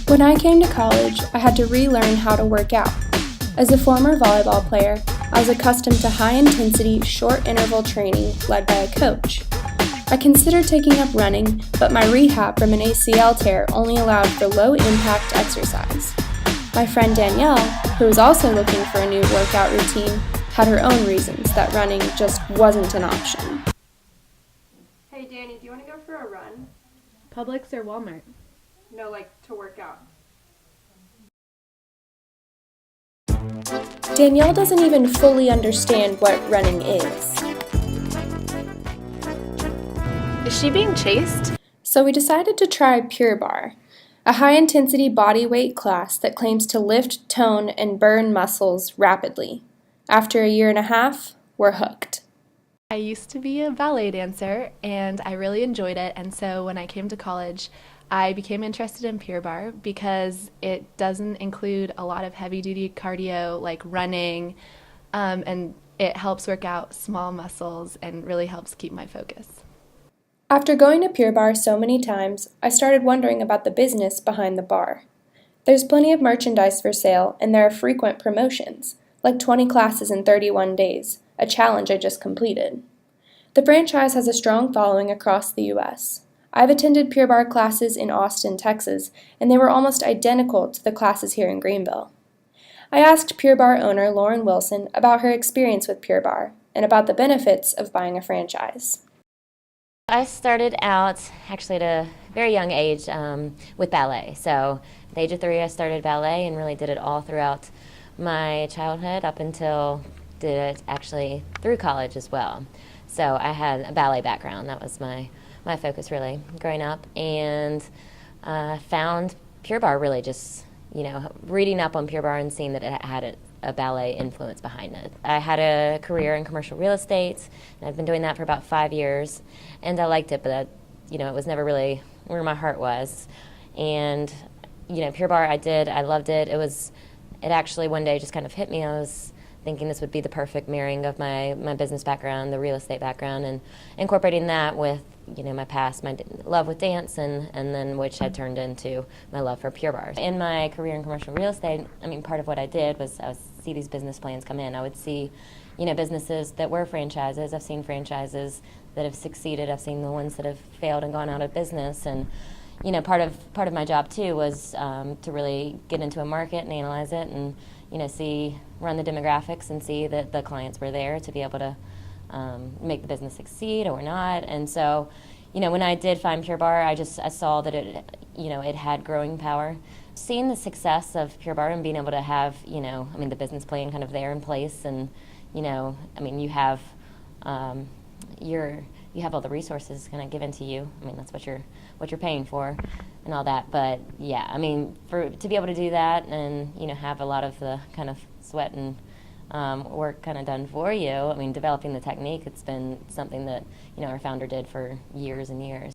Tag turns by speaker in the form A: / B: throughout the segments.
A: When I came to college, I had to relearn how to work out. As a former volleyball player, I was accustomed to high-intensity, short-interval training led by a coach. I considered taking up running, but my rehab from an ACL tear only allowed for low-impact exercise. My friend Danielle, who was also looking for a new workout routine, had her own reasons that running just wasn't an option. Hey Danny, do you want to go for a run?
B: Publix or Walmart?
A: No, like to work out. Danielle doesn't even fully understand what running is.
B: Is she being chased?
A: So we decided to try Pure Barre, a high-intensity body weight class that claims to lift, tone, and burn muscles rapidly. After a year and a half, we're hooked.
B: I used to be a ballet dancer and I really enjoyed it, and so when I came to college I became interested in Pure Barre because it doesn't include a lot of heavy-duty cardio like running, and it helps work out small muscles and really helps keep my focus.
A: After going to Pure Barre so many times, I started wondering about the business behind the bar. There's plenty of merchandise for sale, and there are frequent promotions, like 20 classes in 31 days, a challenge I just completed. The franchise has a strong following across the U.S. I've attended Pure Barre classes in Austin, Texas, and they were almost identical to the classes here in Greenville. I asked Pure Barre owner Lauren Wilson about her experience with Pure Barre and about the benefits of buying a franchise.
C: I started out actually at a very young age with ballet. So at the age of 3 I started ballet and really did it all throughout my childhood up until did it actually through college as well. So I had a ballet background. That was my focus really growing up, and found Pure Barre really just, reading up on Pure Barre and seeing that it had a ballet influence behind it. I had a career in commercial real estate, and I've been doing that for about 5 years, and I liked it, but it was never really where my heart was. And Pure Barre I loved it. It actually one day just kind of hit me. I was thinking this would be the perfect marrying of my business background, the real estate background, and incorporating that with my past, my love with dance, and then which had turned into my love for Pure Barre. In my career in commercial real estate, part of what I did was I would see these business plans come in. I would see, businesses that were franchises. I've seen franchises that have succeeded. I've seen the ones that have failed and gone out of business. And part of my job too was to really get into a market and analyze it, and run the demographics and see that the clients were there to be able to make the business succeed or not. And so, when I did find Pure Barre, I saw that it had growing power. Seeing the success of Pure Barre and being able to have, the business plan kind of there in place, and you have you have all the resources kind of given to you. That's what you're paying for and all that. But yeah, to be able to do that and have a lot of the kind of sweat and work kind of done for you. Developing the technique, it's been something that our founder did for years and years.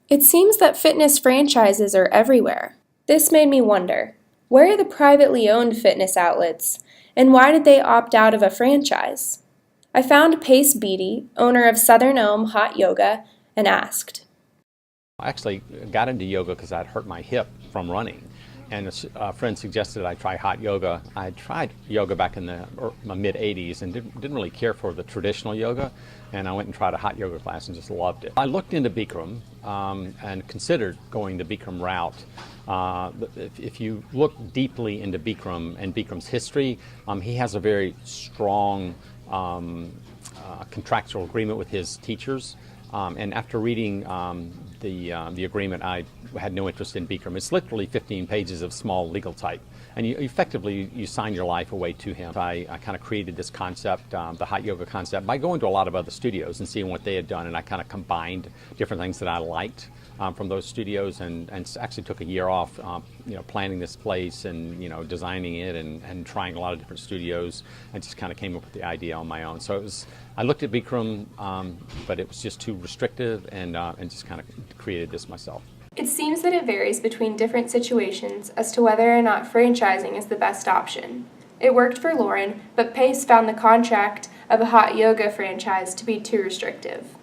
A: It seems that fitness franchises are everywhere. This made me wonder, where are the privately owned fitness outlets, and why did they opt out of a franchise? I found Pace Beatty, owner of Southern Ohm Hot Yoga, and asked.
D: I actually got into yoga because I'd hurt my hip from running, and a friend suggested I try hot yoga. I tried yoga back in my mid-'80s and didn't really care for the traditional yoga, and I went and tried a hot yoga class and just loved it. I looked into Bikram and considered going the Bikram route. If you look deeply into Bikram and Bikram's history, he has a very strong contractual agreement with his teachers. And after reading the agreement, I had no interest in Bikram. It's literally 15 pages of small legal type, and you sign your life away to him. I kind of created this concept, the hot yoga concept, by going to a lot of other studios and seeing what they had done, and I kind of combined different things that I liked from those studios, and actually took a year off, planning this place and designing it and trying a lot of different studios, and just kind of came up with the idea on my own. So I looked at Bikram, but it was just too restrictive, and just kind of created this myself.
A: It seems that it varies between different situations as to whether or not franchising is the best option. It worked for Lauren, but Pace found the contract of a hot yoga franchise to be too restrictive.